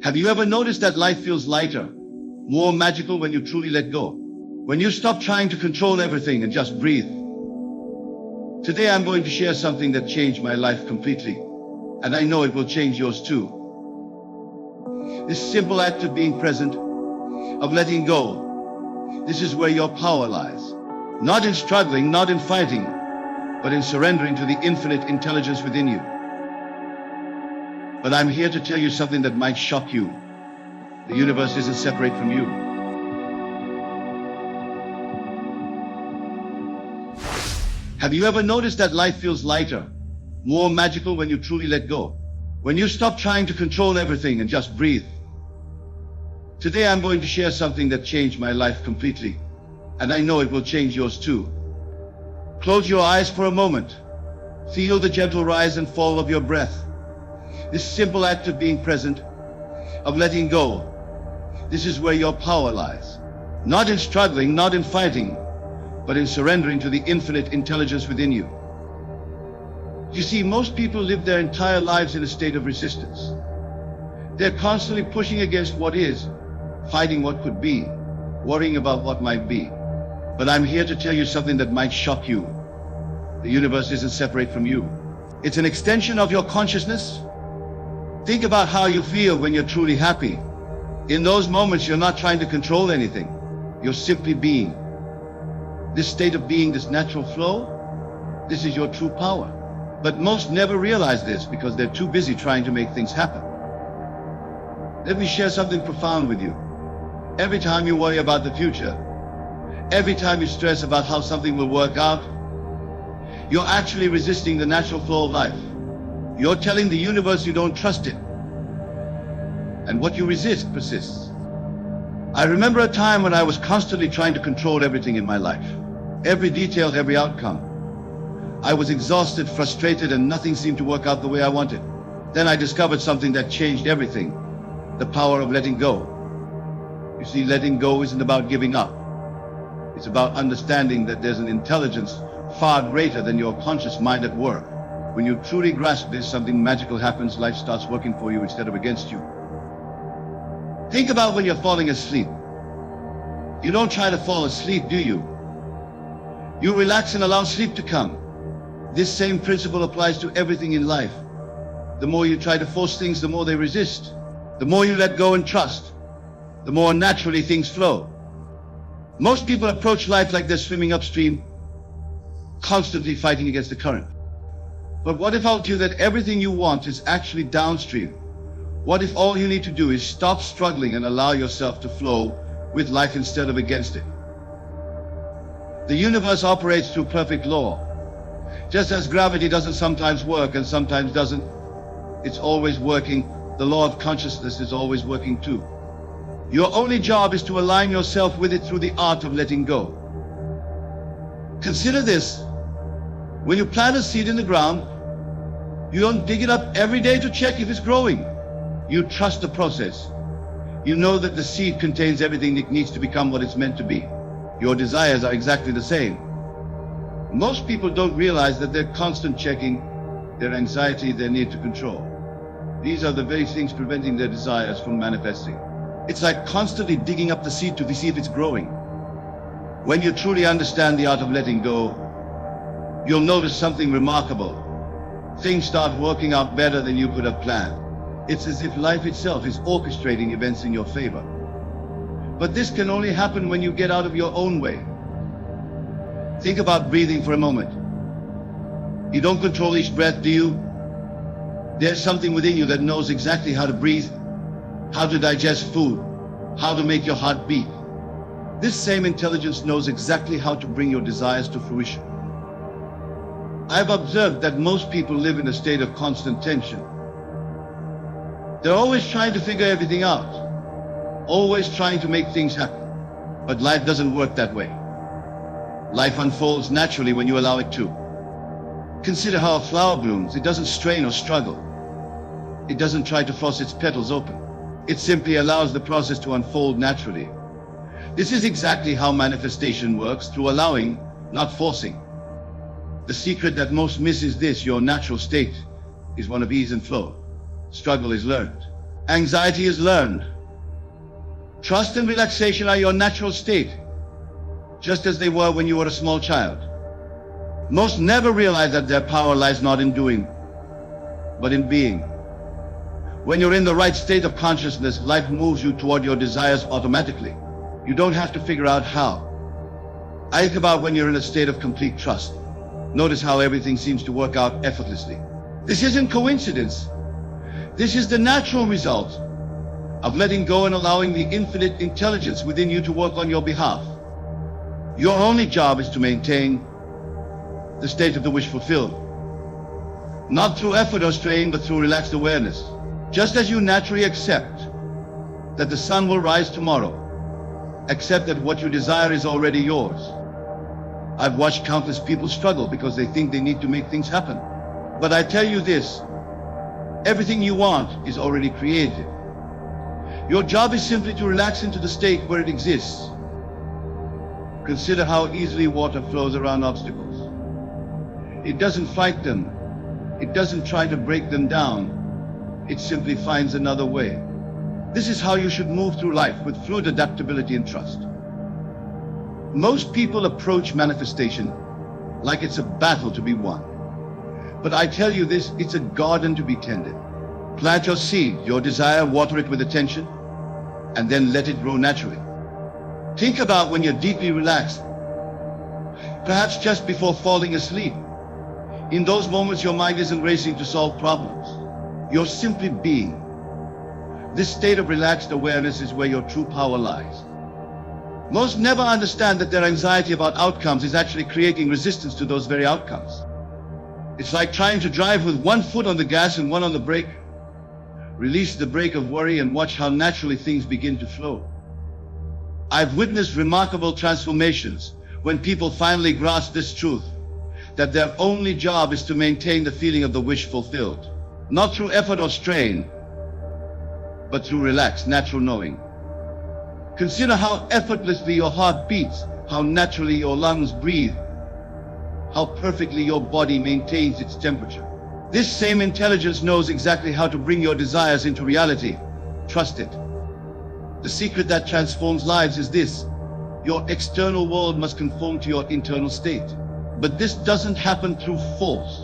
Have you ever noticed that life feels lighter, more magical when you truly let go? When you stop trying to control everything and just breathe? Today I'm going to share something that changed my life completely, and I know it will change yours too. This simple act of being present, of letting go, this is where your power lies. Not in struggling, not in fighting, but in surrendering to the infinite intelligence within you. But I'm here to tell you something that might shock you. The universe isn't separate from you. Have you ever noticed that life feels lighter, more magical when you truly let go? When you stop trying to control everything and just breathe? Today I'm going to share something that changed my life completely, and I know it will change yours too. Close your eyes for a moment. Feel the gentle rise and fall of your breath. This simple act of being present, of letting go, this is where your power lies. Not in struggling, not in fighting, but in surrendering to the infinite intelligence within you. You see, most people live their entire lives in a state of resistance. They're constantly pushing against what is, fighting what could be, worrying about what might be. But I'm here to tell you something that might shock you. The universe isn't separate from you. It's an extension of your consciousness. Think about how you feel when you're truly happy. In those moments, you're not trying to control anything. You're simply being. This state of being, this natural flow, this is your true power. But most never realize this because they're too busy trying to make things happen. Let me share something profound with you. Every time you worry about the future, every time you stress about how something will work out, you're actually resisting the natural flow of life. You're telling the universe you don't trust it. And what you resist persists. I remember a time when I was constantly trying to control everything in my life. Every detail, every outcome. I was exhausted, frustrated, and nothing seemed to work out the way I wanted. Then I discovered something that changed everything. The power of letting go. You see, letting go isn't about giving up. It's about understanding that there's an intelligence far greater than your conscious mind at work. When you truly grasp this, something magical happens. Life starts working for you instead of against you. Think about when you're falling asleep. You don't try to fall asleep, do you? You relax and allow sleep to come. This same principle applies to everything in life. The more you try to force things, the more they resist. The more you let go and trust, the more naturally things flow. Most people approach life like they're swimming upstream, constantly fighting against the current. But what if I told you that everything you want is actually downstream? What if all you need to do is stop struggling and allow yourself to flow with life instead of against it? The universe operates through perfect law. Just as gravity doesn't sometimes work and sometimes doesn't, it's always working. The law of consciousness is always working too. Your only job is to align yourself with it through the art of letting go. Consider this. When you plant a seed in the ground, you don't dig it up every day to check if it's growing. You trust the process. You know that the seed contains everything it needs to become what it's meant to be. Your desires are exactly the same. Most people don't realize that they're constant checking their anxiety, their need to control. These are the very things preventing their desires from manifesting. It's like constantly digging up the seed to see if it's growing. When you truly understand the art of letting go, you'll notice something remarkable. Things start working out better than you could have planned. It's as if life itself is orchestrating events in your favor. But this can only happen when you get out of your own way. Think about breathing for a moment. You don't control each breath, do you? There's something within you that knows exactly how to breathe, how to digest food, how to make your heart beat. This same intelligence knows exactly how to bring your desires to fruition. I've observed that most people live in a state of constant tension. They're always trying to figure everything out, always trying to make things happen. But life doesn't work that way. Life unfolds naturally when you allow it to. Consider how a flower blooms. It doesn't strain or struggle. It doesn't try to force its petals open. It simply allows the process to unfold naturally. This is exactly how manifestation works, through allowing, not forcing. The secret that most miss is this: your natural state is one of ease and flow. Struggle is learned. Anxiety is learned. Trust and relaxation are your natural state, just as they were when you were a small child. Most never realize that their power lies not in doing, but in being. When you're in the right state of consciousness, life moves you toward your desires automatically. You don't have to figure out how. I think about when you're in a state of complete trust. Notice how everything seems to work out effortlessly. This isn't coincidence. This is the natural result of letting go and allowing the infinite intelligence within you to work on your behalf. Your only job is to maintain the state of the wish fulfilled. Not through effort or strain, but through relaxed awareness. Just as you naturally accept that the sun will rise tomorrow, accept that what you desire is already yours. I've watched countless people struggle because they think they need to make things happen. But I tell you this, everything you want is already created. Your job is simply to relax into the state where it exists. Consider how easily water flows around obstacles. It doesn't fight them. It doesn't try to break them down. It simply finds another way. This is how you should move through life, with fluid adaptability and trust. Most people approach manifestation like it's a battle to be won. But I tell you this, it's a garden to be tended. Plant your seed, your desire, water it with attention, and then let it grow naturally. Think about when you're deeply relaxed, perhaps just before falling asleep. In those moments, your mind isn't racing to solve problems. You're simply being. This state of relaxed awareness is where your true power lies. Most never understand that their anxiety about outcomes is actually creating resistance to those very outcomes. It's like trying to drive with one foot on the gas and one on the brake. Release the brake of worry and watch how naturally things begin to flow. I've witnessed remarkable transformations when people finally grasp this truth, that their only job is to maintain the feeling of the wish fulfilled, not through effort or strain, but through relaxed, natural knowing. Consider how effortlessly your heart beats, how naturally your lungs breathe, how perfectly your body maintains its temperature. This same intelligence knows exactly how to bring your desires into reality. Trust it. The secret that transforms lives is this: your external world must conform to your internal state. But this doesn't happen through force.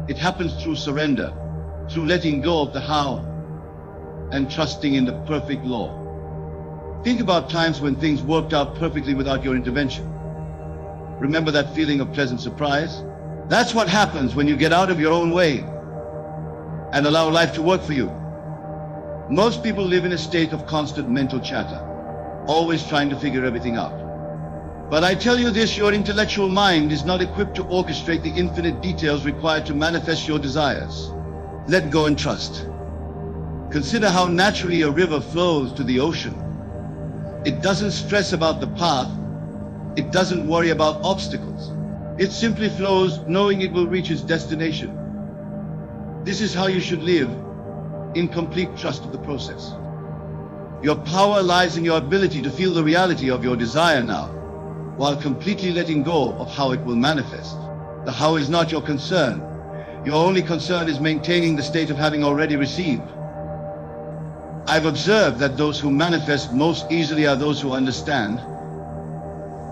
It happens through surrender, through letting go of the how, and trusting in the perfect law. Think about times when things worked out perfectly without your intervention. Remember that feeling of pleasant surprise? That's what happens when you get out of your own way and allow life to work for you. Most people live in a state of constant mental chatter, always trying to figure everything out. But I tell you this, your intellectual mind is not equipped to orchestrate the infinite details required to manifest your desires. Let go and trust. Consider how naturally a river flows to the ocean. It doesn't stress about the path. It doesn't worry about obstacles. It simply flows, knowing it will reach its destination. This is how you should live, in complete trust of the process. Your power lies in your ability to feel the reality of your desire now, while completely letting go of how it will manifest. The how is not your concern. Your only concern is maintaining the state of having already received. I've observed that those who manifest most easily are those who understand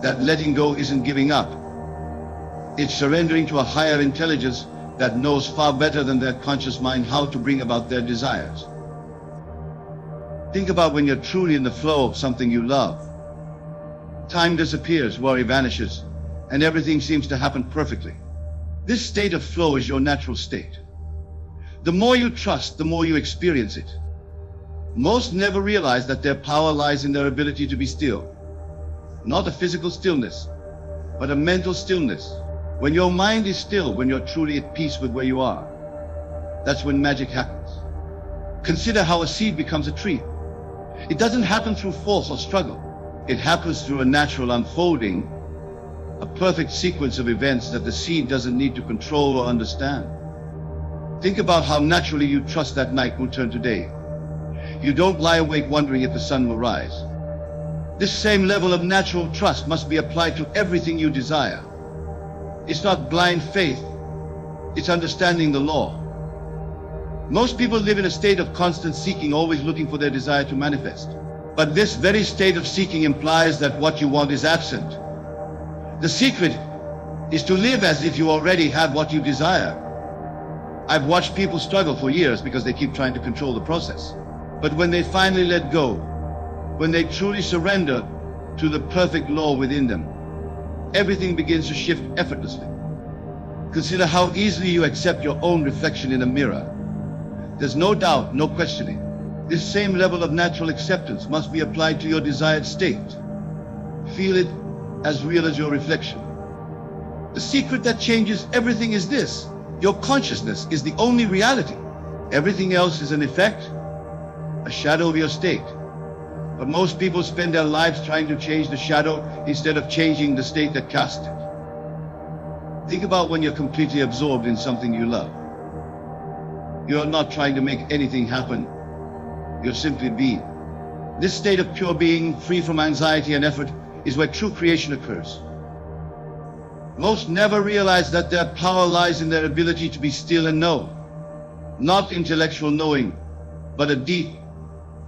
that letting go isn't giving up. It's surrendering to a higher intelligence that knows far better than their conscious mind how to bring about their desires. Think about when you're truly in the flow of something you love. Time disappears, worry vanishes, and everything seems to happen perfectly. This state of flow is your natural state. The more you trust, the more you experience it. Most never realize that their power lies in their ability to be still. Not a physical stillness, but a mental stillness. When your mind is still, when you're truly at peace with where you are, that's when magic happens. Consider how a seed becomes a tree. It doesn't happen through force or struggle. It happens through a natural unfolding, a perfect sequence of events that the seed doesn't need to control or understand. Think about how naturally you trust that night will turn to day. You don't lie awake wondering if the sun will rise. This same level of natural trust must be applied to everything you desire. It's not blind faith, it's understanding the law. Most people live in a state of constant seeking, always looking for their desire to manifest. But this very state of seeking implies that what you want is absent. The secret is to live as if you already have what you desire. I've watched people struggle for years because they keep trying to control the process. But when they finally let go, when they truly surrender to the perfect law within them, everything begins to shift effortlessly. Consider how easily you accept your own reflection in a mirror. There's no doubt, no questioning. This same level of natural acceptance must be applied to your desired state. Feel it as real as your reflection. The secret that changes everything is this: your consciousness is the only reality. Everything else is an effect, a shadow of your state. But most people spend their lives trying to change the shadow instead of changing the state that cast it. Think about when you're completely absorbed in something you love. You're not trying to make anything happen. You're simply being. This state of pure being, free from anxiety and effort, is where true creation occurs. Most never realize that their power lies in their ability to be still and know. Not intellectual knowing, but a deep,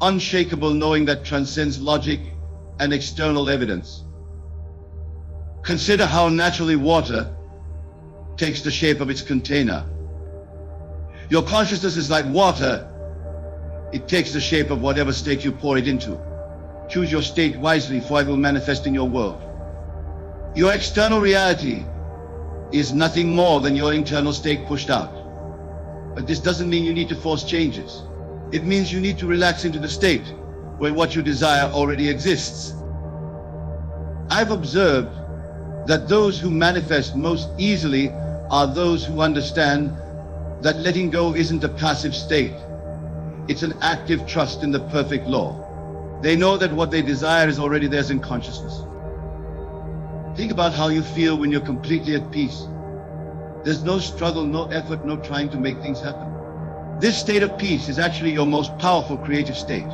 unshakable knowing that transcends logic and external evidence. Consider how naturally water takes the shape of its container. Your consciousness is like water. It takes the shape of whatever state you pour it into. Choose your state wisely, for it will manifest in your world. Your external reality is nothing more than your internal state pushed out. But this doesn't mean you need to force changes. It means you need to relax into the state where what you desire already exists. I've observed that those who manifest most easily are those who understand that letting go isn't a passive state. It's an active trust in the perfect law. They know that what they desire is already theirs in consciousness. Think about how you feel when you're completely at peace. There's no struggle, no effort, no trying to make things happen. This state of peace is actually your most powerful creative state.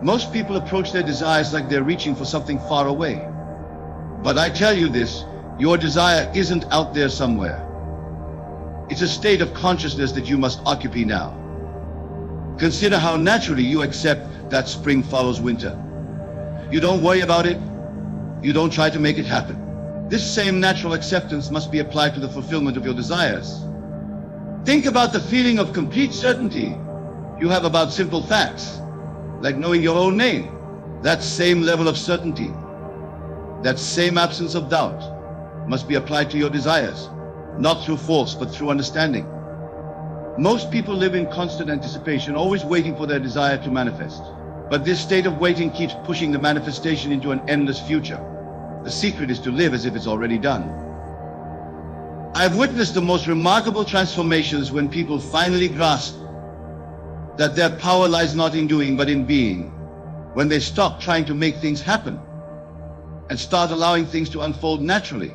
Most people approach their desires like they're reaching for something far away. But I tell you this, your desire isn't out there somewhere. It's a state of consciousness that you must occupy now. Consider how naturally you accept that spring follows winter. You don't worry about it. You don't try to make it happen. This same natural acceptance must be applied to the fulfillment of your desires. Think about the feeling of complete certainty you have about simple facts, like knowing your own name. That same level of certainty, that same absence of doubt, must be applied to your desires, not through force, but through understanding. Most people live in constant anticipation, always waiting for their desire to manifest. But this state of waiting keeps pushing the manifestation into an endless future. The secret is to live as if it's already done. I've witnessed the most remarkable transformations when people finally grasp that their power lies not in doing, but in being. When they stop trying to make things happen and start allowing things to unfold naturally.